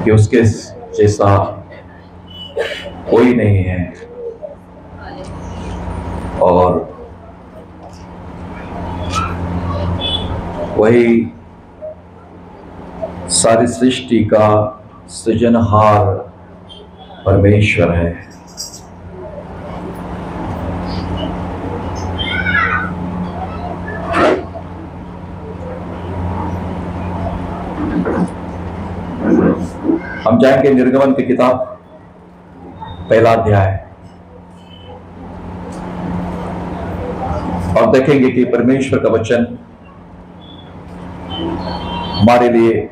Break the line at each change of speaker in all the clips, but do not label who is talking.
कि उसके जैसा कोई नहीं है, और वही सारी सृष्टि का सृजनहार परमेश्वर है। हम जाएंगे निर्गमन की किताब, पहला अध्याय, और देखेंगे कि परमेश्वर का वचन हमारे लिए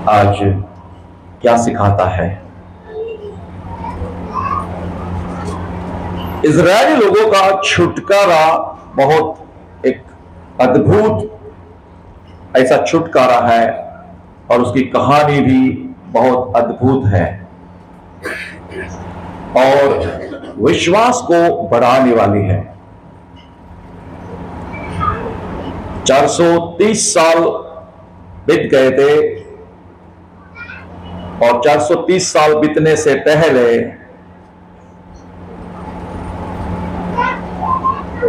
आज क्या सिखाता है। इजरायली लोगों का छुटकारा बहुत एक अद्भुत ऐसा छुटकारा है, और उसकी कहानी भी बहुत अद्भुत है और विश्वास को बढ़ाने वाली है। 430 साल बीत गए थे, और 430 साल बीतने से पहले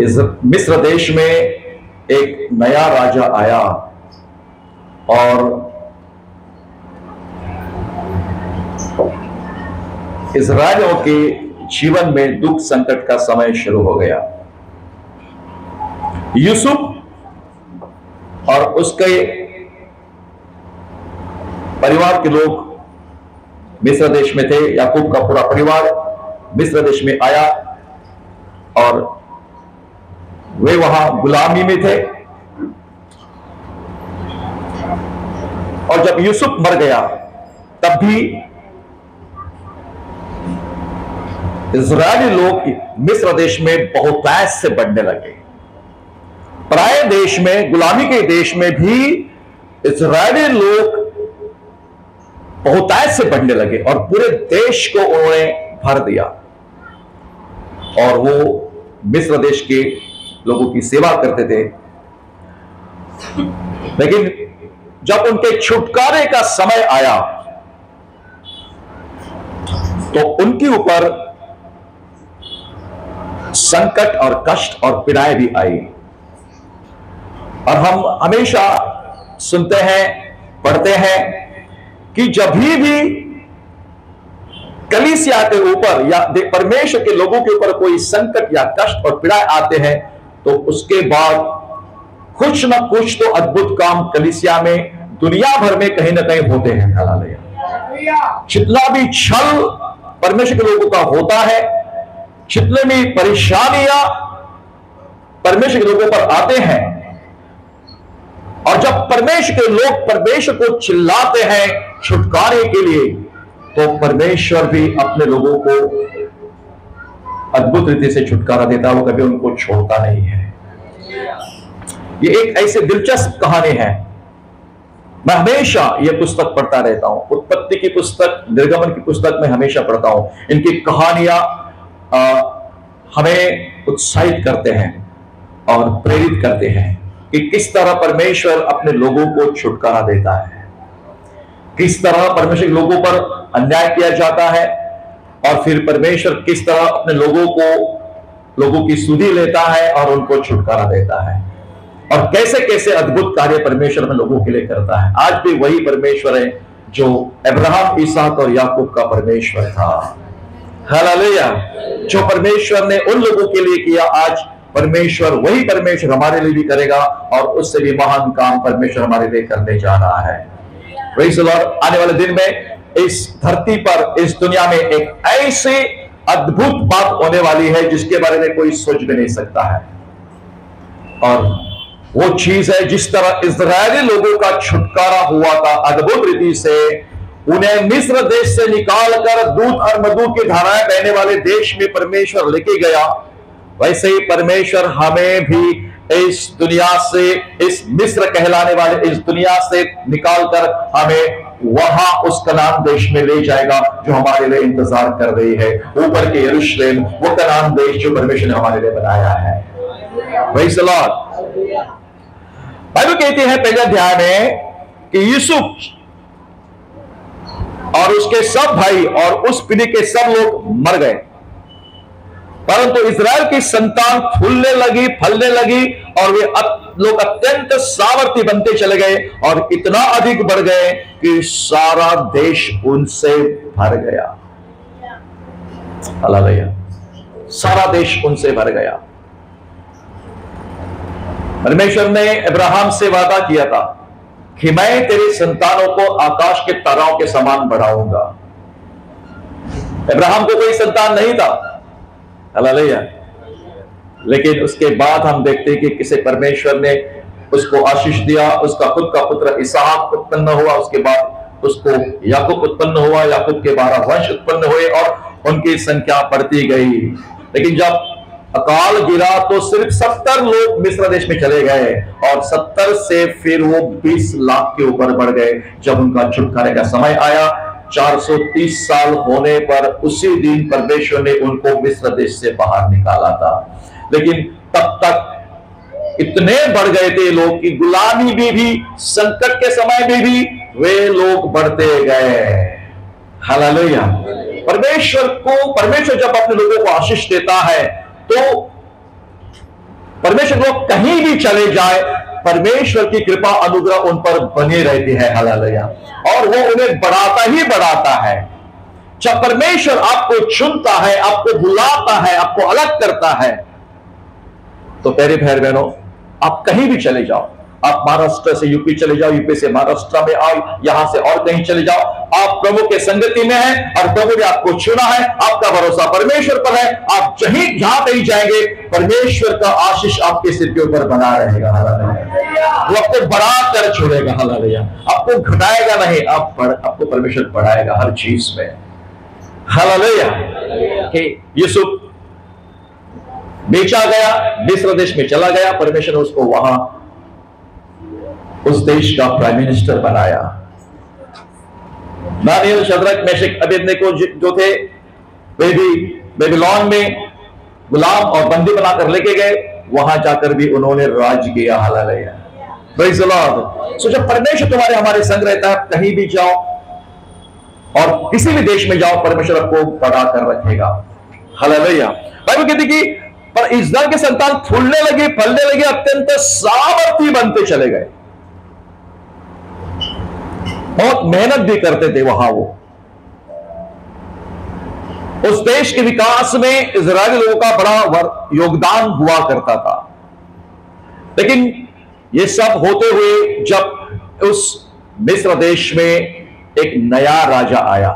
इस मिस्र देश में एक नया राजा आया, और इस्राएलियों के जीवन में दुख संकट का समय शुरू हो गया। यूसुफ और उसके परिवार के लोग मिस्र देश में थे। याकूब का पूरा परिवार मिस्र देश में आया, और वे वहां गुलामी में थे। और जब यूसुफ मर गया, तब भी इजरायली लोग मिस्र देश में बहुतायत से बढ़ने लगे। पराये देश में, गुलामी के देश में भी इजरायली लोग बहुतायत से बढ़ने लगे, और पूरे देश को उन्होंने भर दिया, और वो मिस्र देश के लोगों की सेवा करते थे। लेकिन जब उनके छुटकारे का समय आया, तो उनके ऊपर संकट और कष्ट और पीड़ाएं भी आई। और हम हमेशा सुनते हैं, पढ़ते हैं कि जब भी कलीसिया के ऊपर या परमेश्वर के लोगों के ऊपर कोई संकट या कष्ट और पीड़ाएं आते हैं, तो उसके बाद कुछ ना कुछ तो अद्भुत काम कलीसिया में दुनिया भर में कहीं ना कहीं होते हैं। हालेलुया। जितना भी छल परमेश्वर के लोगों का होता है, जितने भी परेशानियां परमेश्वर के लोगों पर आते हैं, और जब परमेश्वर के लोग परमेश्वर को चिल्लाते हैं छुटकारे के लिए, तो परमेश्वर भी अपने लोगों को अद्भुत रीति से छुटकारा देता है। वो कभी उनको छोड़ता नहीं है। ये एक ऐसी दिलचस्प कहानी है। मैं हमेशा ये पुस्तक पढ़ता रहता हूं, उत्पत्ति की पुस्तक, निर्गमन की पुस्तक में हमेशा पढ़ता हूं। इनकी कहानियां हमें उत्साहित करते हैं और प्रेरित करते हैं कि किस तरह परमेश्वर अपने लोगों को छुटकारा देता है, किस तरह परमेश्वर के लोगों पर अन्याय किया जाता है, और फिर परमेश्वर किस तरह अपने लोगों की सुधि लेता है और उनको छुटकारा देता है, और कैसे कैसे अद्भुत कार्य परमेश्वर अपने लोगों के लिए करता है। आज भी वही परमेश्वर है जो अब्राहम, इसहाक और याकूब का परमेश्वर था। हालेलुया। जो परमेश्वर ने उन लोगों के लिए किया, आज परमेश्वर वही परमेश्वर हमारे लिए भी करेगा, और उससे भी महान काम परमेश्वर हमारे लिए करने जा रहा है। Praise the Lord. आने वाले दिन में इस धरती पर, इस दुनिया में एक ऐसी अद्भुत बात होने वाली है जिसके बारे में कोई सोच भी नहीं सकता है। और वो चीज है, जिस तरह इजरायली लोगों का छुटकारा हुआ था अद्भुत रीति से, उन्हें मिस्र देश से निकालकर दूध और मधु की धाराएं बहने वाले देश में परमेश्वर लेके गया, वैसे ही परमेश्वर हमें भी इस दुनिया से, इस मिस्र कहलाने वाले इस दुनिया से निकालकर हमें वहां उस कनान देश में ले जाएगा जो हमारे लिए इंतजार कर रही है। ऊपर के यरूशलेम, वो कनान देश जो परमेश्वर ने हमारे लिए बनाया है। Praise the Lord. बाइबल कहती है पहले अध्याय में कि यूसुफ और उसके सब भाई और उस पीढ़ी के सब लोग मर गए, परंतु इजराइल की संतान फूलने लगी, फलने लगी और वे लोग अत्यंत सामर्थी बनते चले गए और इतना अधिक बढ़ गए कि सारा देश उनसे भर गया। हालेलुया, सारा देश उनसे भर गया। परमेश्वर ने अब्राहम से वादा किया था कि मैं तेरी संतानों को आकाश के तारों के समान बढ़ाऊंगा। अब्राहम को कोई संतान नहीं था, हालेलुया, लेकिन उसके बाद हम देखते हैं कि किसे परमेश्वर ने उसको आशीष दिया। उसका खुद का पुत्र इसहाक उत्पन्न हुआ, उसके बाद उसको याकूब उत्पन्न हुआ, याकूब के 12 वंश उत्पन्न हुए और उनकी संख्या बढ़ती गई। लेकिन जब अकाल गिरा तो सिर्फ 70 लोग मिस्र देश में चले गए और 70 से फिर वो 20 लाख के ऊपर बढ़ गए। जब उनका छुटकारे का समय आया 430 साल होने पर उसी दिन परमेश्वर ने उनको मिस्र देश से बाहर निकाला था। लेकिन तब तक इतने बढ़ गए थे लोग कि गुलामी में भी, संकट के समय में भी वे लोग बढ़ते गए। हालेलुया। परमेश्वर जब अपने लोगों को आशीष देता है तो परमेश्वर लोग कहीं भी चले जाए, परमेश्वर की कृपा अनुग्रह उन पर बनी रहती है। हालेलुया। और वो उन्हें बढ़ाता ही बढ़ाता है। जब परमेश्वर आपको चुनता है, आपको बुलाता है, आपको अलग करता है, तो प्यारे भाई बहनों, आप कहीं भी चले जाओ, आप महाराष्ट्र से यूपी चले जाओ, यूपी से महाराष्ट्र में आओ, यहां से और कहीं चले जाओ, आप प्रभु के संगति में हैं और प्रभु ने आपको चुना है। आपका भरोसा परमेश्वर पर है। आप जहां कहीं जाएंगे, परमेश्वर का आशीष आपके सिर के ऊपर बना रहेगा। हालेलुया। वो आपको बढ़ा कर छोड़ेगा। हालेलुया। आपको घटाएगा नहीं, आपको परमेश्वर बढ़ाएगा हर चीज में। हालेलुया। यूसुफ बेचा गया, मिस्र देश में चला गया, परमेश्वर ने उसको वहां उस देश का प्राइम मिनिस्टर बनाया। दानियेल, शद्रक, मेशक, अबेदnego जो थे, वे भी बेबीलोन में गुलाम और बंदी बनाकर लेके गए। वहां जाकर भी उन्होंने राज किया। Hallelujah. Praise the lord. So जब परमेश्वर तुम्हारे हमारे संग रहता है, कहीं भी जाओ और किसी भी देश में जाओ, परमेश्वर आपको बढ़ा कर रखेगा। हालेलुया। बाइबल कहती कि पर इस्राएल के संतान फूलने लगे, फलने लगे, अत्यंत सामर्थी बनते चले गए। बहुत मेहनत भी करते थे वहां वो। उस देश के विकास में इजरायली लोगों का बड़ा योगदान हुआ करता था। लेकिन ये सब होते हुए जब उस मिस्र देश में एक नया राजा आया,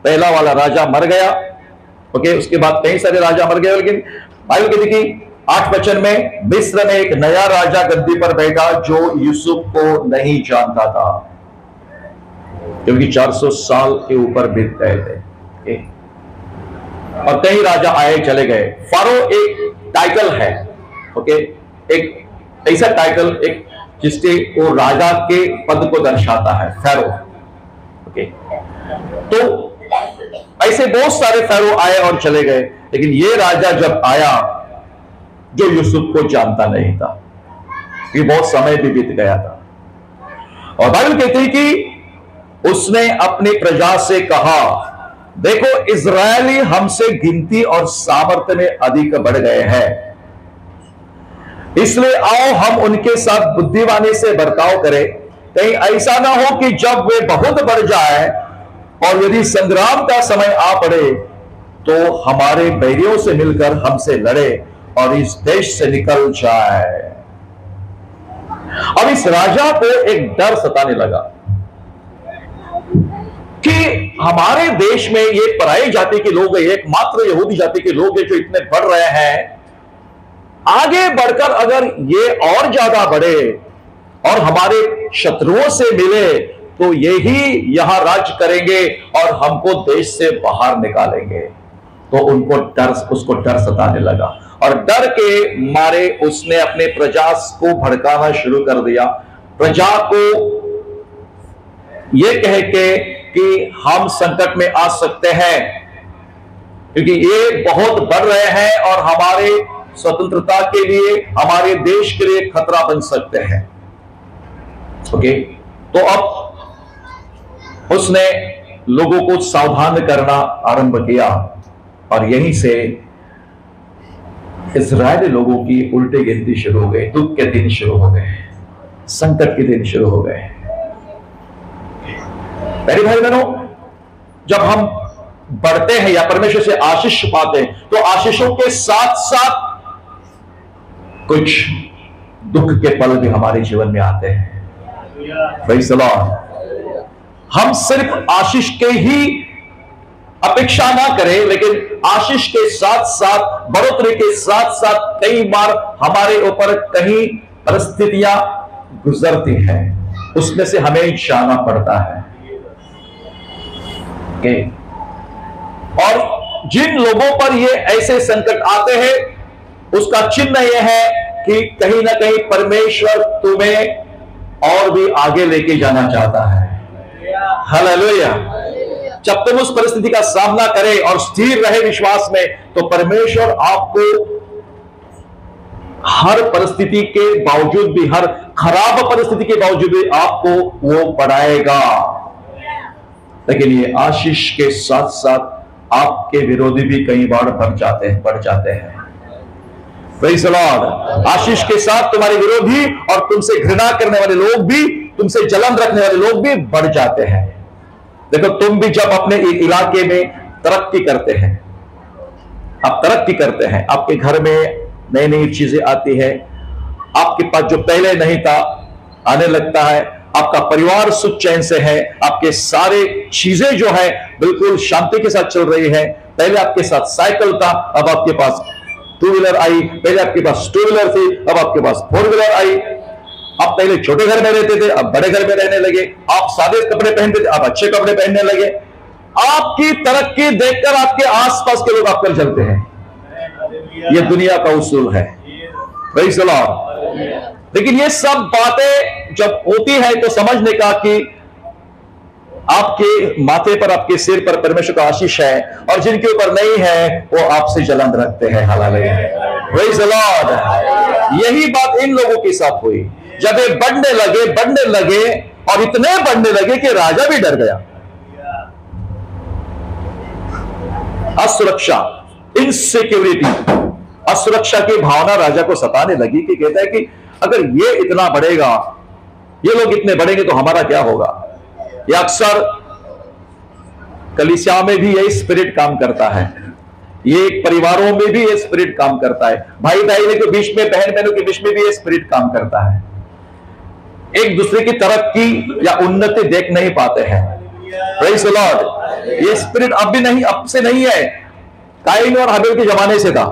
पहला वाला राजा मर गया, ओके, उसके बाद कई सारे राजा मर गए। लेकिन बाइबल कहती कि 8 वचन में मिस्र में एक नया राजा गद्दी पर बैठा जो यूसुफ को नहीं जानता था, क्योंकि 400 साल के ऊपर बीत गए थे और कई राजा आए चले गए। फारो एक टाइटल है, ओके, एक ऐसा टाइटल, एक जिसके वो राजा के पद को दर्शाता है, फैरो। ओके, तो ऐसे बहुत सारे फैरो आए और चले गए। लेकिन ये राजा जब आया जो यूसुफ को जानता नहीं था, ये बहुत समय भी बीत गया था। और बाइबल कहती है कि उसने अपनी प्रजा से कहा, देखो इजरायली हमसे गिनती और सामर्थ्य में अधिक बढ़ गए हैं, इसलिए आओ हम उनके साथ बुद्धिमानी से बर्ताव करें। कहीं ऐसा ना हो कि जब वे बहुत बढ़ जाए और यदि संग्राम का समय आ पड़े तो हमारे बैरियों से मिलकर हमसे लड़े और इस देश से निकल जाए। अब इस राजा को एक डर सताने लगा कि हमारे देश में ये पराई जाति के लोग, एकमात्र यहूदी जाति के लोग जो इतने बढ़ रहे हैं, आगे बढ़कर अगर ये और ज्यादा बढ़े और हमारे शत्रुओं से मिले तो यही यहां राज करेंगे और हमको देश से बाहर निकालेंगे। तो उसको डर सताने लगा और डर के मारे उसने अपने प्रजा को भड़काना शुरू कर दिया। प्रजा को यह कह के कि हम संकट में आ सकते हैं क्योंकि ये बहुत बढ़ रहे हैं और हमारे स्वतंत्रता के लिए, हमारे देश के लिए खतरा बन सकते हैं। ओके, तो अब उसने लोगों को सावधान करना आरंभ किया और यहीं से इजरायली लोगों की उल्टी गिनती शुरू हो गई। दुख के दिन शुरू हो गए, संकट के दिन शुरू हो गए। मेरे भाई बहनों, जब हम बढ़ते हैं या परमेश्वर से आशीष पाते हैं तो आशीषों के साथ साथ कुछ दुख के पल भी हमारे जीवन में आते हैं। Praise the Lord. हम सिर्फ आशीष के ही अपेक्षा ना करें, लेकिन आशीष के साथ साथ, बढ़ोतरी के साथ साथ कई बार हमारे ऊपर कहीं परिस्थितियां गुजरती हैं, उसमें से हमें जाना पड़ता है। और जिन लोगों पर ये ऐसे संकट आते हैं, उसका चिन्ह यह है कि कहीं ना कहीं परमेश्वर तुम्हें और भी आगे लेके जाना चाहता है। हालेलुया। जब तुम उस परिस्थिति का सामना करें और स्थिर रहे विश्वास में, तो परमेश्वर आपको हर परिस्थिति के बावजूद भी, हर खराब परिस्थिति के बावजूद भी आपको वो बढ़ाएगा। लेकिन ये आशीष के साथ साथ आपके विरोधी भी कई बार बढ़ जाते हैं। Praise the Lord. आशीष के साथ तुम्हारे विरोधी और तुमसे घृणा करने वाले लोग भी, तुमसे जलन रखने वाले लोग भी बढ़ जाते हैं। देखो, तुम भी जब अपने इलाके में तरक्की करते हैं, आप तरक्की करते हैं, आपके घर में नई नई चीजें आती है, आपके पास जो पहले नहीं था आने लगता है, आपका परिवार सुख चैन से है, आपके सारे चीजें जो है बिल्कुल शांति के साथ चल रही है। पहले आपके साथ साइकिल था, अब आपके पास टू व्हीलर आई। पहले आपके पास टू व्हीलर थी, अब आपके पास फोर व्हीलर आई। आप पहले छोटे घर में रहते थे, अब बड़े घर में रहने लगे। आप सादे कपड़े पहनते थे, अब अच्छे कपड़े पहनने लगे। आपकी तरक्की देखकर आपके आसपास के लोग आप पर चलते हैं। ये दुनिया का उसूल है। Praise the Lord. लेकिन ये सब बातें जब होती है तो समझने का कि आपके माथे पर, आपके सिर पर परमेश्वर का आशीष है, और जिनके ऊपर नहीं है वो आपसे जलन रखते हैं। हालेलुया। Praise the Lord. यही बात इन लोगों के साथ हुई। जब ये बढ़ने लगे और इतने बढ़ने लगे कि राजा भी डर गया। असुरक्षा, इनसिक्योरिटी, असुरक्षा की भावना राजा को सताने लगी कि कहता है कि अगर ये इतना बढ़ेगा, ये लोग इतने बढ़ेंगे तो हमारा क्या होगा। ये अक्सर कलीसिया में भी यही स्पिरिट काम करता है, ये परिवारों में भी ये स्पिरिट काम करता है, भाई भाई के बीच में, बहन बहनों के बीच में भी ये स्पिरिट काम करता है। एक दूसरे की तरक्की या उन्नति देख नहीं पाते हैं। Praise the Lord. ये स्पिरिट अब भी नहीं, अब से नहीं है, काइन और हाबिल के जमाने से था।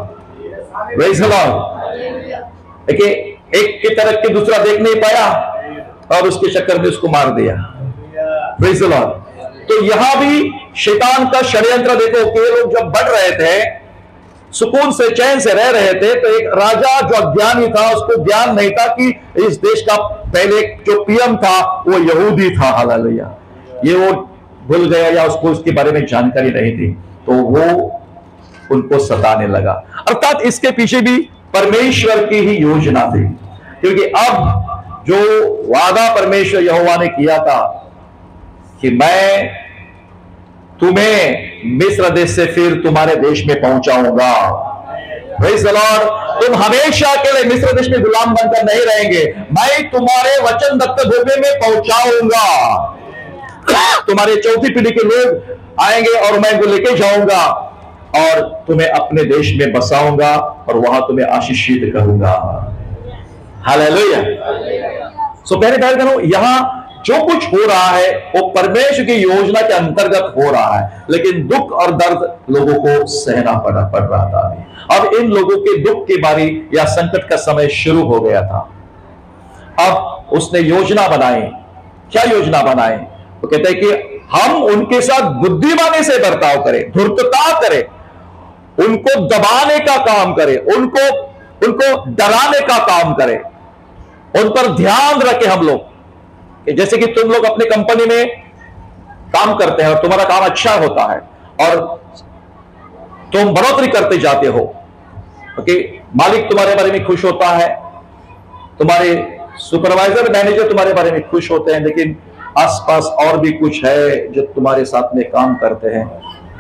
Praise the Lord. देखिए, एक की तरक्की दूसरा देख नहीं पाया और उसके चक्कर में उसको मार दिया। Praise the Lord. तो यहां भी शैतान का षड्यंत्र देखो कि ये लोग जब बढ़ रहे थे, सुकून से चैन से रह रहे थे, तो एक राजा जो अज्ञानी था, उसको ज्ञान नहीं था कि इस देश का पहले जो पीएम था वो यहूदी था। हालेलुया। ये वो भूल गया या उसको उसके बारे में जानकारी नहीं थी, तो वो उनको सताने लगा। अर्थात इसके पीछे भी परमेश्वर की ही योजना थी, क्योंकि अब जो वादा परमेश्वर यहोवा ने किया था कि मैं तुम्हें मिस्र देश से फिर तुम्हारे देश में पहुंचाऊंगा। Praise the Lord. तुम हमेशा के लिए मिस्र देश में गुलाम बनकर नहीं रहेंगे, मैं तुम्हारे वचन दत्त भूमि में पहुंचाऊंगा। तुम्हारे चौथी पीढ़ी के लोग आएंगे और मैं उनको लेके जाऊंगा और तुम्हें अपने देश में बसाऊंगा और वहां तुम्हें आशीषित करूंगा। हालेलुया। सो पहले भाई बहनों, यहां जो कुछ हो रहा है वो परमेश्वर की योजना के अंतर्गत हो रहा है, लेकिन दुख और दर्द लोगों को सहना पड़ रहा था। अब इन लोगों के दुख की बारी या संकट का समय शुरू हो गया था। अब उसने योजना बनाई। क्या योजना बनाई? वो कहते हैं कि हम उनके साथ बुद्धिमानी से बर्ताव करें, धूर्तता करें, उनको दबाने का काम करें, उनको डराने का काम करें, उन पर ध्यान रखें हम लोग। जैसे कि तुम लोग अपनी कंपनी में काम करते हैं और तुम्हारा काम अच्छा होता है और तुम बढ़ोतरी करते जाते हो, ओके, मालिक तुम्हारे बारे में खुश होता है, तुम्हारे सुपरवाइजर मैनेजर तुम्हारे बारे में खुश होते हैं, लेकिन आसपास और भी कुछ है जो तुम्हारे साथ में काम करते हैं,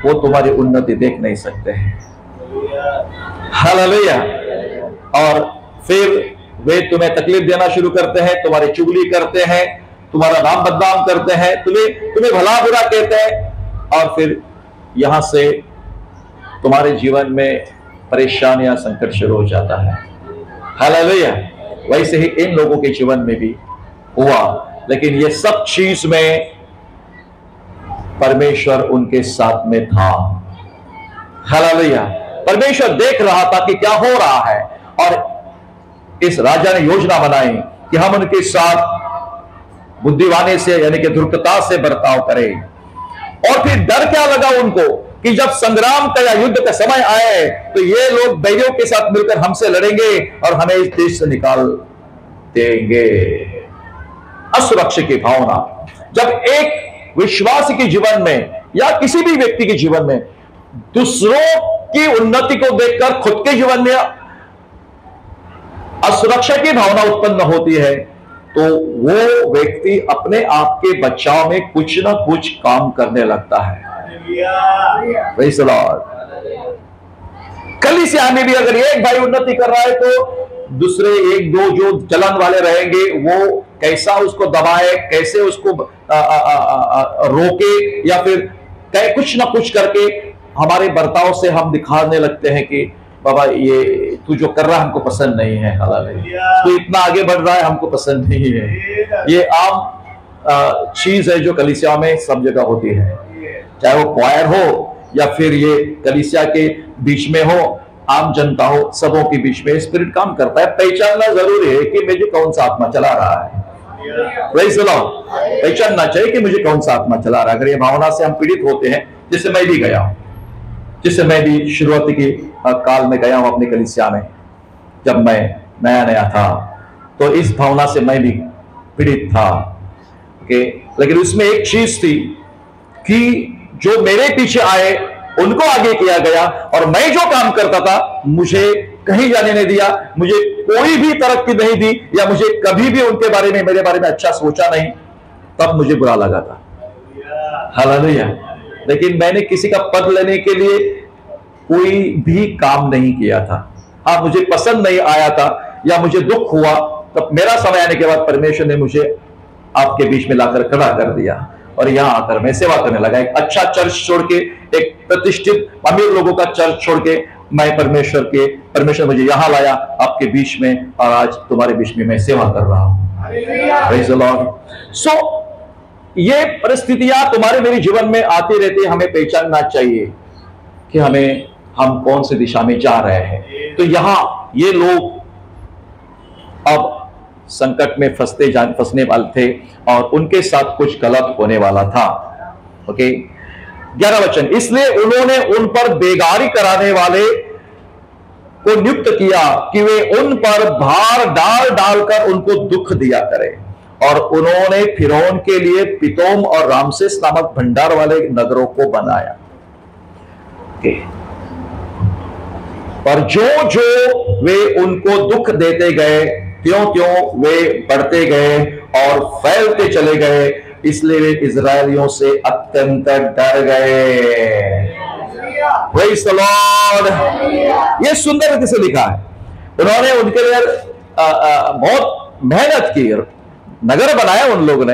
वो तुम्हारी उन्नति देख नहीं सकते हैं। हालेलुया। और फिर वे तुम्हें तकलीफ देना शुरू करते हैं, तुम्हारी चुगली करते हैं, तुम्हारा नाम बदनाम करते हैं, तुम्हें भला बुरा कहते हैं, और फिर यहां से तुम्हारे जीवन में परेशानियां, संकट शुरू हो जाता है। हालेलुया। वैसे ही इन लोगों के जीवन में भी हुआ, लेकिन ये सब चीज में परमेश्वर उनके साथ में था। हालेलुया। परमेश्वर देख रहा था कि क्या हो रहा है, और इस राजा ने योजना बनाई कि हम उनके साथ बुद्धिवानी से यानी कि धूर्तता से बर्ताव करें। और फिर डर क्या लगा उनको कि जब संग्राम का या युद्ध का समय आए तो ये लोग बैरियों के साथ मिलकर हमसे लड़ेंगे और हमें इस देश से निकाल देंगे। असुरक्षा की भावना जब एक विश्वासी के जीवन में या किसी भी व्यक्ति के जीवन में दूसरों की उन्नति को देखकर खुद के जीवन में असुरक्षा की भावना उत्पन्न होती है, तो वो व्यक्ति अपने आप के बचाव में कुछ ना कुछ काम करने लगता है। Praise the Lord. कलीसिया में भी अगर एक भाई उन्नति कर रहा है तो दूसरे एक दो जो जलन वाले रहेंगे वो कैसा उसको दबाए, कैसे उसको रोके, या फिर कुछ ना कुछ करके हमारे बर्ताव से हम दिखाने लगते हैं कि बाबा ये तू जो कर रहा है हमको पसंद नहीं है, हालांकि तू इतना आगे बढ़ रहा है हमको पसंद नहीं है। ये आम चीज है जो कलीसिया में सब जगह होती है, चाहे वो क्वायर हो या फिर ये कलीसिया के बीच में हो, आम जनता हो, सबों के बीच में स्पिरिट काम करता है। पहचानना जरूरी है कि मुझे कौन सा आत्मा चला रहा है। Praise the Lord. पहचानना चाहिए कि मुझे कौन सा आत्मा चला रहा है। अगर ये भावना से हम पीड़ित होते हैं, जिससे मैं भी गया हूं, जिससे मैं भी शुरुआती के काल में गया हूं अपनी कलीसिया में, जब मैं नया नया था, तो इस भावना से मैं भी पीड़ित था। लेकिन उसमें एक चीज थी कि जो मेरे पीछे आए उनको आगे किया गया, और मैं जो काम करता था मुझे कहीं जाने नहीं दिया, मुझे कोई भी तरक्की नहीं दी, या मुझे कभी भी उनके बारे में, मेरे बारे में अच्छा सोचा नहीं, तब मुझे बुरा लगा था। हालेलुया। लेकिन मैंने किसी का पद लेने के लिए कोई भी काम नहीं किया था। हाँ, मुझे पसंद नहीं आया था या मुझे दुख हुआ, तब मेरा समय आने के बाद परमेश्वर ने मुझे आपके बीच में लाकर खड़ा कर दिया, और यहां आकर मैं सेवा करने लगा। एक अच्छा चर्च छोड़ के, एक प्रतिष्ठित अमीर लोगों का चर्च छोड़ के, मैं परमेश्वर मुझे यहां लाया आपके बीच में, और आज तुम्हारे बीच में मैं सेवा कर रहा हूं। Praise the lord. सो ये परिस्थितियां तुम्हारे मेरे जीवन में आती रहती है। हमें पहचानना चाहिए कि हम कौन सी दिशा में जा रहे हैं। तो यहां ये लोग अब संकट में फंसने वाले थे, और उनके साथ कुछ गलत होने वाला था। ओके, 11 वचन, इसलिए उन्होंने उन पर बेगारी कराने वाले को नियुक्त किया कि वे उन पर भार डाल डालकर उनको दुख दिया करें, और उन्होंने फिरौन के लिए पितोम और रामसेस नामक भंडार वाले नगरों को बनाया। पर जो जो वे उनको दुख देते गए, त्यों त्यों वे बढ़ते गए और फैलते चले गए, इसलिए वे इजरायलियों से अत्यंत डर गए। Praise the Lord. ये सुंदर रीति से लिखा है। उन्होंने उनके लिए बहुत मेहनत की, नगर बनाया उन लोगों ने,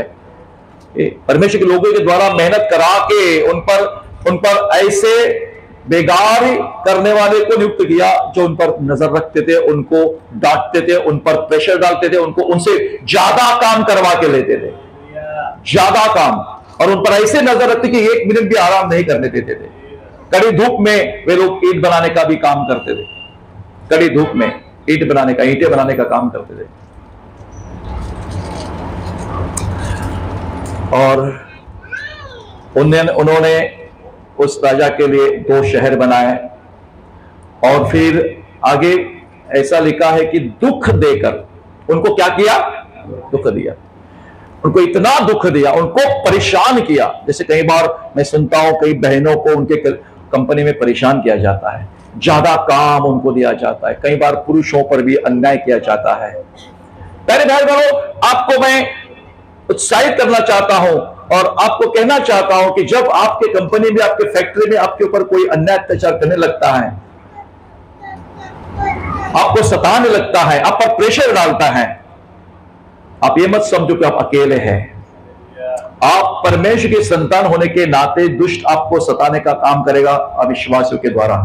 परमेश्वर के लोगों के द्वारा मेहनत करा के उन पर ऐसे बेगारी करने वाले को नियुक्त किया जो उन पर नजर रखते थे, उनको डांटते थे, उन पर प्रेशर डालते थे, उनसे ज्यादा काम करवा के लेते थे, ज्यादा काम, और उन पर ऐसे नजर रखते कि 1 मिनट भी आराम नहीं करने देते थे। कड़ी धूप में वे लोग ईंट बनाने का भी काम करते थे, कड़ी धूप में ईंटें बनाने का काम करते थे। और उन्होंने उस राजा के लिए 2 शहर बनाए, और फिर आगे ऐसा लिखा है कि दुख देकर उनको क्या किया, दुख दिया, उनको इतना दुख दिया, उनको परेशान किया। जैसे कई बार मैं सुनता हूं कई बहनों को उनके कंपनी में परेशान किया जाता है, ज्यादा काम उनको दिया जाता है, कई बार पुरुषों पर भी अन्याय किया जाता है। पहले भाई बहनों, आपको मैं उत्साहित करना चाहता हूं और आपको कहना चाहता हूं कि जब आपके कंपनी में, आपके फैक्ट्री में आपके ऊपर कोई अन्याय अत्याचार करने लगता है, आपको सताने लगता है, आप पर प्रेशर डालता है, आप ये मत समझो कि आप अकेले हैं। आप परमेश्वर के संतान होने के नाते दुष्ट आपको सताने का काम करेगा अविश्वासियों के द्वारा,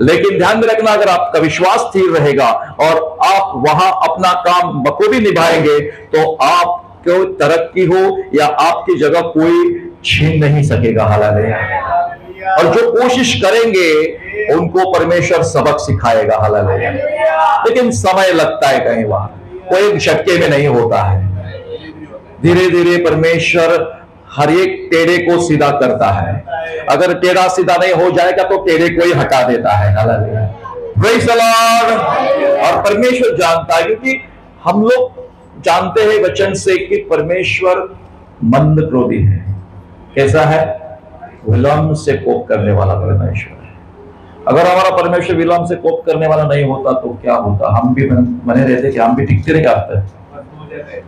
लेकिन ध्यान में रखना, अगर आपका विश्वास स्थिर रहेगा और आप वहां अपना काम बखूबी निभाएंगे तो आपको तरक्की हो या आपकी जगह कोई छीन नहीं सकेगा। हालेलुया। और जो कोशिश करेंगे उनको परमेश्वर सबक सिखाएगा। हालेलुया। लेकिन समय लगता है, कई बार कोई झटके में नहीं होता है। धीरे धीरे परमेश्वर हर एक टेढ़े को सीधा करता है। अगर टेढ़ा सीधा नहीं हो जाएगा तो टेढ़े को ही हटा देता है। हालेलुया। Praise the Lord. और परमेश्वर जानता है, क्योंकि हम लोग जानते हैं वचन से कि परमेश्वर मंद क्रोधी है। कैसा है? विलंब से कोप करने वाला परमेश्वर है। अगर हमारा परमेश्वर विलंब से कोप करने वाला नहीं होता तो क्या होता? हम भी बने रहते कि हम भी टिकते रहे अब तक,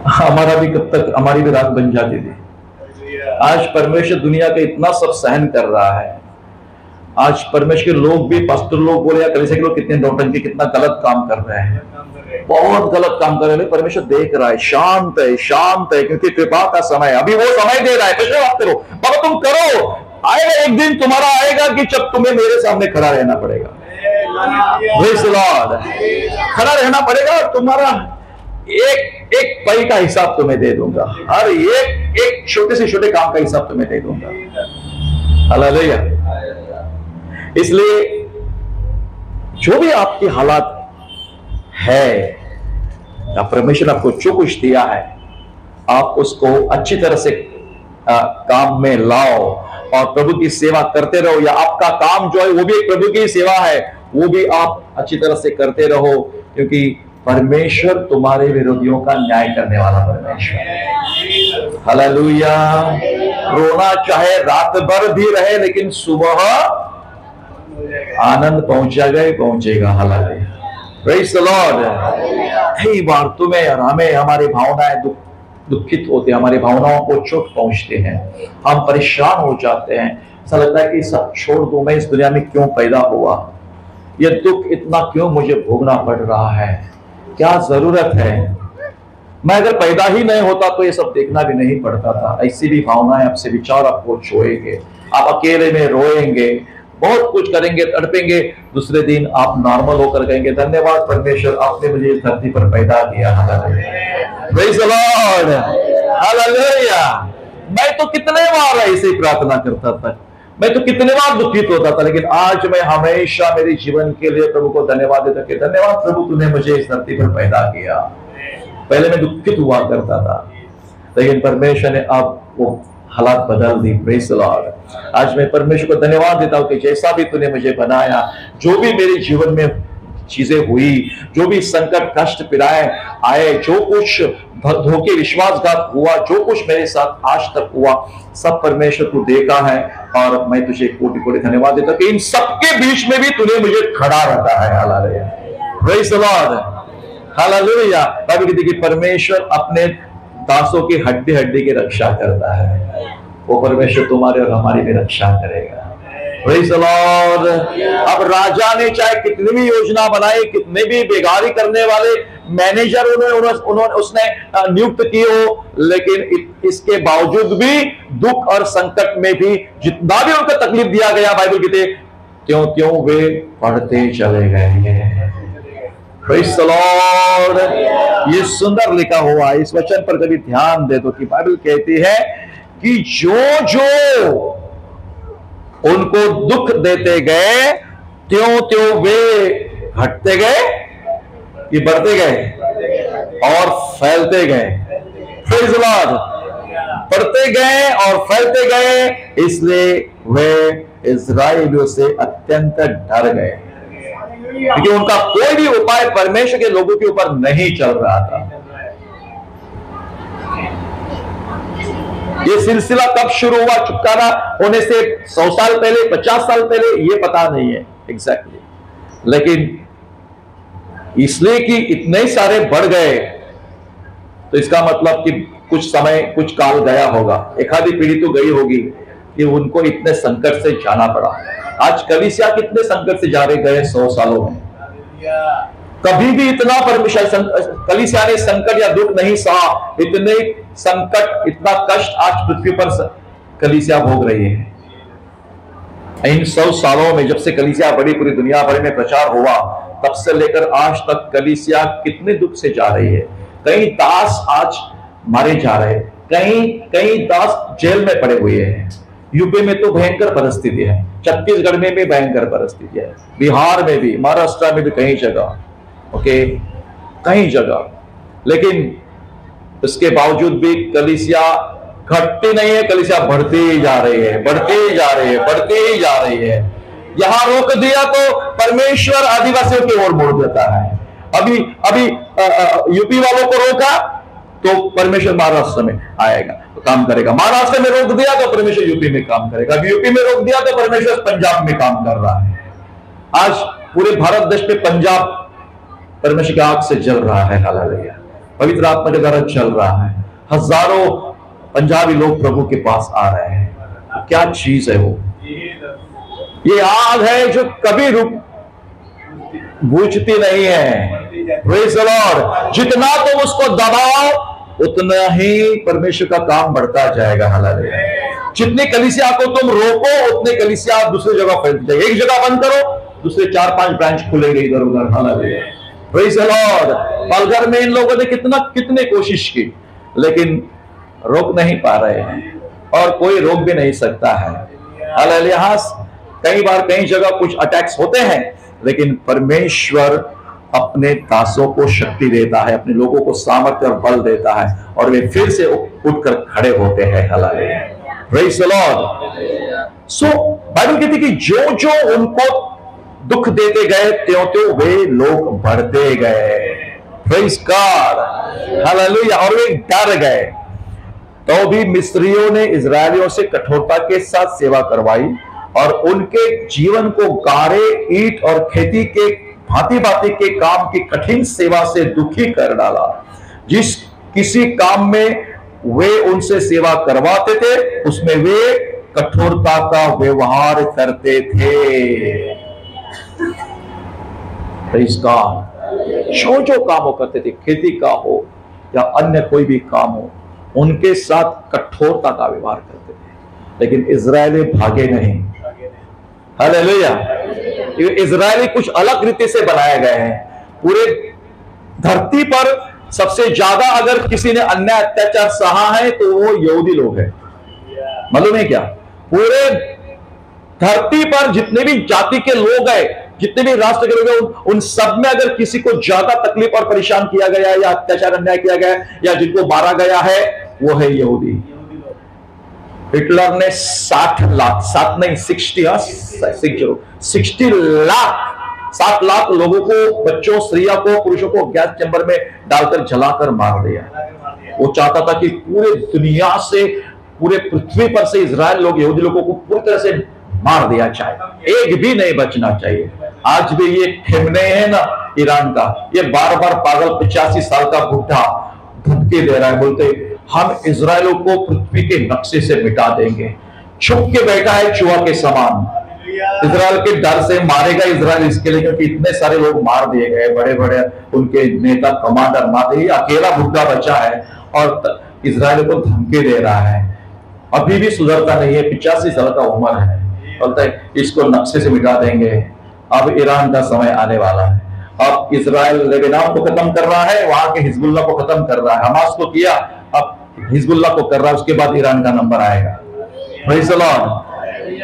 हमारा भी कब तक, हमारी भी रात बन जाती थी। आज परमेश्वर दुनिया का इतना सब सहन कर रहा है। आज परमेश्वर के लोग भी, पास्टर लोग बोले या कलीसिया के लोग कितने नौटंकी, कितना गलत काम कर रहे हैं, बहुत गलत काम कर रहे हैं। परमेश्वर देख रहा है, शांत है, शांत है, क्योंकि कृपा का समय, अभी वो समय दे रहा है। बात करो बाबा, तुम करो, आएगा एक दिन तुम्हारा आएगा कि जब तुम्हें मेरे सामने खड़ा रहना पड़ेगा। Praise the Lord. खड़ा रहना पड़ेगा और तुम्हारा एक एक पल का हिसाब तुम्हें दे दूंगा, हर एक छोटे से छोटे काम का हिसाब तुम्हें दे दूंगा। हालेलुया। इसलिए जो भी आपकी हालात है, या परमेश्वर आपको जो कुछ दिया है, आप उसको अच्छी तरह से काम में लाओ और प्रभु की सेवा करते रहो। या आपका काम जो है वो भी एक प्रभु की सेवा है, वो भी आप अच्छी तरह से करते रहो, क्योंकि परमेश्वर तुम्हारे विरोधियों का न्याय करने वाला परमेश्वर है। हालेलुया। रोना चाहे रात भर भी रहे, लेकिन सुबह आनंद पहुंचेगा। हालेलुया। Praise the Lord. कई बार तुम्हें और हमें हमारी भावनाएं दुखित होते हैं, हमारी भावनाओं को चोट पहुंचते हैं, हम परेशान हो जाते हैं। ऐसा लगता है कि सब छोड़ दूं, मैं इस दुनिया में क्यों पैदा हुआ, यह दुख इतना क्यों मुझे भोगना पड़ रहा है, क्या जरूरत है, मैं अगर पैदा ही नहीं होता तो ये सब देखना भी नहीं पड़ता था। ऐसी भी भावनाएं आपसे, विचार आपको छोड़ेंगे, आप अकेले में रोएंगे, बहुत कुछ करेंगे, तड़पेंगे। दूसरे दिन आप नॉर्मल होकर कहेंगे, धन्यवाद परमेश्वर, आपने मुझे इस धरती पर पैदा किया। Praise the Lord. हालेलुया। मैं तो कितने बार ऐसे ही प्रार्थना करता था, मैं तो कितने बार दुखित होता था, लेकिन आज मैं हमेशा मेरे जीवन के लिए प्रभु को धन्यवाद देता कि धन्यवाद प्रभु, तूने मुझे इस धरती पर पैदा किया। पहले मैं दुखित हुआ करता था, लेकिन परमेश्वर ने अब वो हालात बदल दी। Praise the Lord. आज मैं परमेश्वर को धन्यवाद देता हूं कि जैसा भी तूने मुझे बनाया, जो भी मेरे जीवन में चीजें हुई, जो भी संकट, कष्ट, पीड़ाएं आए, जो कुछ धोखे, विश्वासघात हुआ, जो कुछ मेरे साथ आज तक हुआ, सब परमेश्वर तू देखा है। और मैं तुझे कोटि कोटि धन्यवाद देता कि इन सबके बीच में भी तूने मुझे खड़ा रखा है। Hallelujah. Praise the Lord. Hallelujah. Bible कहती है कि परमेश्वर अपने दासों की हड्डी हड्डी की रक्षा करता है। वो परमेश्वर तुम्हारे और हमारी भी रक्षा करेगा। Praise the Lord. अब राजा ने चाहे कितनी भी योजना बनाई, कितने भी बेगारी करने वाले मैनेजर उसने नियुक्त किए हो, लेकिन इसके बावजूद भी दुख और संकट में भी जितना भी उनको तकलीफ दिया गया, बाइबल कहते त्यों त्यों वे पढ़ते चले गए। Praise the Lord. ये सुंदर लिखा हुआ है। इस वचन पर कभी ध्यान दे दो कि बाइबल कहती है कि जो जो उनको दुख देते गए, त्यों त्यों वे घटते गए, ये बढ़ते गए और फैलते गए। Praise the Lord. बढ़ते गए और फैलते गए, इसलिए वे इस्राएलियों से अत्यंत डर गए, क्योंकि उनका कोई भी उपाय परमेश्वर के लोगों के ऊपर नहीं चल रहा था। ये सिलसिला कब शुरू हुआ, छुटकारा होने से 100 साल पहले, 50 साल पहले, ये पता नहीं है एग्जैक्टली, लेकिन इसलिए कि इतने सारे बढ़ गए, तो इसका मतलब कि कुछ समय कुछ काल गया होगा, एक आधी पीढ़ी तो गई होगी कि उनको इतने संकट से जाना पड़ा। आज कलीसिया कितने संकट से जा रहे गए 100 सालों में। कभी भी इतना परमेश्वर कलीसिया ने संकट या दुख नहीं सहा। इतने संकट, इतना कष्ट आज पृथ्वी पर कलीसिया भोग रही है। इन 100 सालों में जब से कलीसिया बड़ी पूरी दुनिया भर में प्रचार हुआ, तब से लेकर आज तक कलीसिया कितने दुख से जा रही है। कई दास आज मारे जा रहे हैं, कई दास जेल में पड़े हुए हैं। यूपी में तो भयंकर परिस्थिति है, छत्तीसगढ़ में भी भयंकर परिस्थिति है, बिहार में भी, महाराष्ट्र में भी कई जगह, ओके, कई जगह। लेकिन इसके बावजूद भी कलीसिया घटती नहीं है, कलीसिया बढ़ती ही जा रही है, बढ़ती ही जा रही है, बढ़ती ही जा रही है। यहां रोक दिया तो परमेश्वर आदिवासियों की ओर मोड़ देता है। अभी यूपी वालों को रोका तो परमेश्वर महाराष्ट्र में आएगा तो काम करेगा, महाराष्ट्र में रोक दिया तो परमेश्वर यूपी में काम करेगा, अभी यूपी में रोक दिया तो परमेश्वर पंजाब में काम कर रहा है। आज पूरे भारत देश में पंजाब परमेश्वर की आग से जल रहा है, हालेलुया, पवित्र आत्मा के द्वारा चल रहा है। हजारों पंजाबी लोग प्रभु के पास आ रहे हैं। क्या चीज है वो? ये आग है जो कभी बुझती नहीं है। Praise the Lord. जितना तुम उसको दबाओ उतना ही परमेश्वर का काम बढ़ता जाएगा, हालेलुया। जितनी कलीसिया को तुम रोको उतने कलीसिया दूसरी जगह फैलती जाएगी। एक जगह बंद करो, दूसरे 4-5 ब्रांच खुलेंगे इधर उधर, hallelujah. Praise the Lord. Palghar में इन लोगों ने कितने कोशिश की, लेकिन रोक नहीं पा रहे हैं और कोई रोक भी नहीं सकता है, हालेलुया। कई बार कई जगह कुछ अटैक्स होते हैं, लेकिन परमेश्वर अपने दासों को शक्ति देता है, अपने लोगों को सामर्थ्य और बल देता है और वे फिर से उठकर खड़े होते हैं, hallelujah. Praise the lord. So Bible कहती कि जो जो उनको दुख देते गए त्यों-त्यों वे लोग बढ़ते गए। Praise God, hallelujah. और वे डर गए। तो भी मिस्रियों ने इजरायलियों से कठोरता के साथ सेवा करवाई और उनके जीवन को गारे, ईंट और खेती के भांति-भांति के काम की कठिन सेवा से दुखी कर डाला। जिस किसी काम में वे उनसे सेवा करवाते थे उसमें वे कठोरता का व्यवहार करते थे। Praise God. जो काम वो करते थे, खेती का हो या अन्य कोई भी काम हो, उनके साथ कठोरता का व्यवहार करते थे। लेकिन इजरायली भागे नहीं, हालेलुया। इजरायली कुछ अलग रीति से बनाए गए हैं। पूरे धरती पर सबसे ज्यादा अगर किसी ने अन्याय अत्याचार सहा है तो वो यहूदी लोग हैं। मालूम है क्या? पूरे धरती पर जितने भी जाति के लोग हैं, जितने भी राष्ट्र के लोग हैं, उन सब में अगर किसी को ज्यादा तकलीफ और परेशान किया गया है या अत्याचार अन्याय किया गया है या जिनको मारा गया है, वो है यहूदी। हिटलर ने 60 लाख, 7 नहीं 60 लाख लोगों को, बच्चों, स्त्रियों को, पुरुषों को गैस चैम्बर में डालकर जलाकर मार दिया। वो चाहता था कि पूरे दुनिया से, पूरे पृथ्वी पर से इजराइल लोग, यहूदी लोगों को पूरी तरह से मार दिया जाए, एक भी नहीं बचना चाहिए। आज भी ये ठेमने है ना ईरान का, ये बार-बार पागल 85 साल का बुढ़ा धमकी दे रहा है, बोलते हम इजराइलों को पृथ्वी के नक्शे से मिटा देंगे। छुप के बैठा है चूहा के समान। इजराइल के डर से मारेगा इजराइल इसके लिए, क्योंकि इतने सारे लोग मार दिए गए, बड़े बड़े उनके नेता, कमांडर मार दिए, अकेला बुढ़ा बचा है और इजराइल को धमकी दे रहा है। अभी भी सुधरता नहीं है, 85 साल का उम्र है, बोलता है इसको नक्शे से मिटा देंगे। अब ईरान का समय आने वाला है। अब इजराइल लेबनान को खत्म कर रहा है, वहां के हिजबुल्लाह को खत्म कर रहा है, हमास को किया, अब हिजबुल्लाह को कर रहा है, उसके बाद ईरान का नंबर आएगा। Praise the Lord,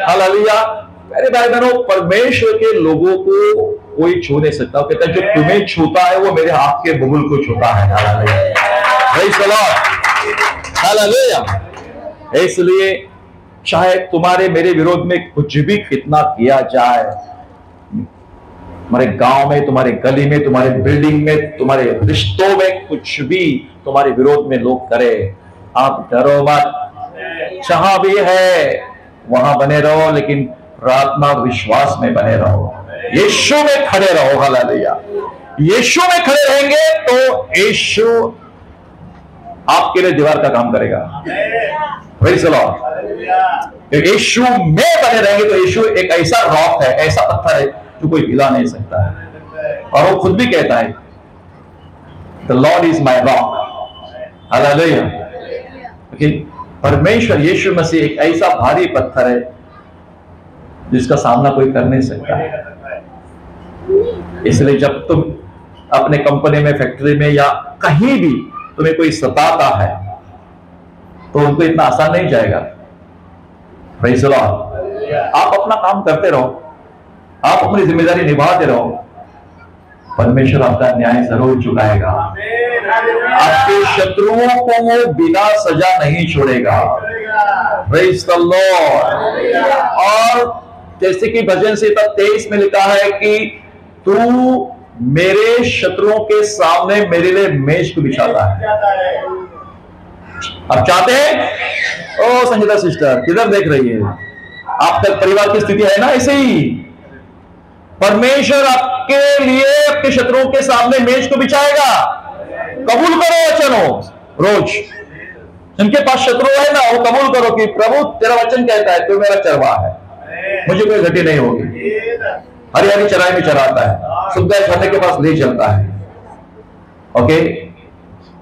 hallelujah. मेरे भाई बहनों, परमेश्वर के लोगों को कोई छू नहीं सकता। वो कहता है जो तुम्हें छूता है वो मेरे हाथ के बबुल को छूता है, hallelujah. Praise the Lord, hallelujah. इसलिए चाहे तुम्हारे मेरे विरोध में कुछ भी कितना किया जाए, तुम्हारे गांव में, तुम्हारे गली में, तुम्हारे बिल्डिंग में, तुम्हारे रिश्तों में कुछ भी तुम्हारे विरोध में लोग करें, आप डरो मत। जहां भी है वहां बने रहो, लेकिन प्रार्थना और विश्वास में बने रहो, यीशु में खड़े रहो, हालेलुया। यीशु में खड़े रहेंगे तो यीशु आपके लिए दीवार का काम करेगा। Praise the Lord. यीशु में बने रहेंगे तो यीशु एक ऐसा रॉक है, ऐसा पत्थर है जो कोई हिला नहीं सकता है। और वो खुद भी कहता है the Lord is my rock. Hallelujah. परमेश्वर यीशु मसीह एक ऐसा भारी पत्थर है जिसका सामना कोई कर नहीं सकता है। इसलिए जब तुम अपने कंपनी में, फैक्ट्री में या कहीं भी तुम्हें कोई सताता है तो उनको इतना आसान नहीं जाएगा। Praise the Lord. आप अपना काम करते रहो, आप अपनी जिम्मेदारी निभाते रहो, परमेश्वर आपका न्याय जरूर चुकाएगा। आपके शत्रुओं को वो बिना सजा नहीं छोड़ेगा। Praise the Lord. और जैसे कि भजन संहिता 23 में लिखा है कि तू मेरे शत्रुओं के सामने मेरे लिए मेज को बिछाता है। आप चाहते हैं? ओ संगीता सिस्टर किधर देख रही है? आपका परिवार की स्थिति है ना ऐसे ही। परमेश्वर आपके लिए आपके शत्रुओं के सामने मेज को बिछाएगा। कबूल करो वचनों रोज। जिनके पास शत्रु है ना, वो कबूल करो कि प्रभु तेरा वचन कहता है तू मेरा चरवाहा है, मुझे कोई घटी नहीं होगी। हरी हरी चराई में चराता है, सुख झरने के पास ले चलता है। ओके,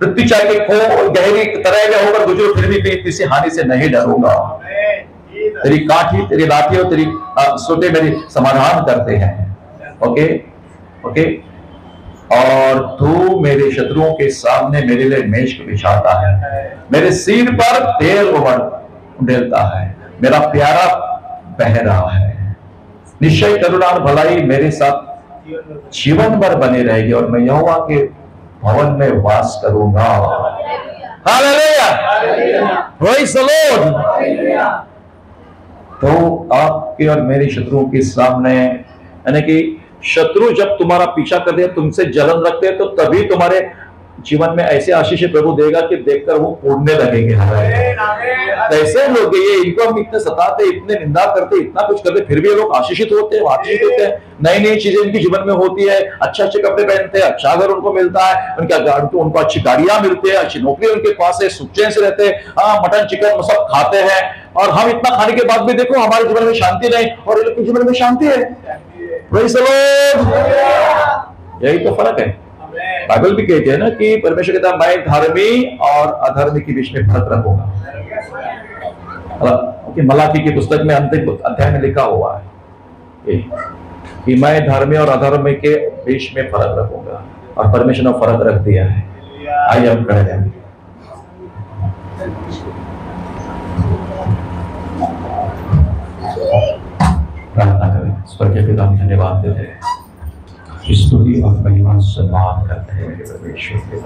पृथ्वी चाहे कि खो गहरी तरह में होकर गुजरो फिर भी किसी हानि से नहीं डरूंगा। तेरी काठी, तेरी लाठी और तेरी सोटे मेरी समाधान करते हैं। Okay okay. और तू मेरे शत्रुओं के सामने मेरे लिए मेज को बिछाता है, मेरे सिर पर तेल उड़ेलता है, मेरा प्यारा बह रहा है। निश्चय करुणा और भलाई मेरे साथ जीवन भर बनी रहेगी और मैं यहोवा के भवन में वास करूंगा। Hallelujah, praise the Lord. तो आपके और मेरे शत्रुओं के सामने, यानी कि शत्रु जब तुम्हारा पीछा करते हैं, तुमसे जलन रखते हैं, तो तभी तुम्हारे जीवन में ऐसे आशीष प्रभु देगा कि देखकर वो उड़ने लगेंगे। ऐसे लोग ये, इनको हम इतने सताते, इतने निंदा करते, इतना कुछ करते, फिर भी ये लोग आशीषित होते हैं, आशीषित होते हैं। नई नई चीजें इनके जीवन में होती है, अच्छे अच्छे कपड़े पहनते हैं, अच्छा घर उनको मिलता है, उनको अच्छी गाड़ियां मिलती है, अच्छी नौकरी उनके पास है, सुख चैन से रहते हैं। हाँ, मटन चिकन सब खाते हैं, और हम इतना खाने के बाद भी देखो हमारे जीवन में शांति नहीं, और ये लोग के जीवन में शांति है। Praise the Lord. यही तो फर्क है। बाइबल भी कहते हैं ना कि परमेश्वर कहता है मैं धर्मी और अधर्मी के बीच में फर्क रखूंगा। मलाकी की पुस्तक में अंतिम अध्याय में लिखा हुआ है कि मैं धर्मी और अधर्मी के बीच में फर्क रखूंगा, और परमेश्वर ने फर्क रख दिया है। आइए हम खड़े हैं। प्रार्थना करें। स्वर्गीय पिता, हम धन्यवाद देते हैं, स्तुति और महिमा सम्मान करते हैं परमेश्वर के।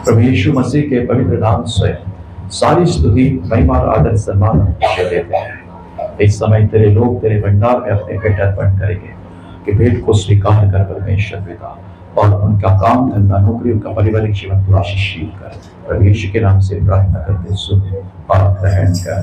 प्रभु यीशु मसीह के पवित्र नाम से सारी स्तुति, महिमा और आदर सम्मान देते हैं। इस समय तेरे लोग तेरे भंडार में अपने भेंट अर्पण करेंगे कि भेंट को स्वीकार कर परमेश्वर पिता, और उनका काम धंधा नौकरी उनका पारिवारिक जीवन को आशीषित कर। प्रभु यीशु के नाम से प्रार्थना करते सुन और ग्रहण कर।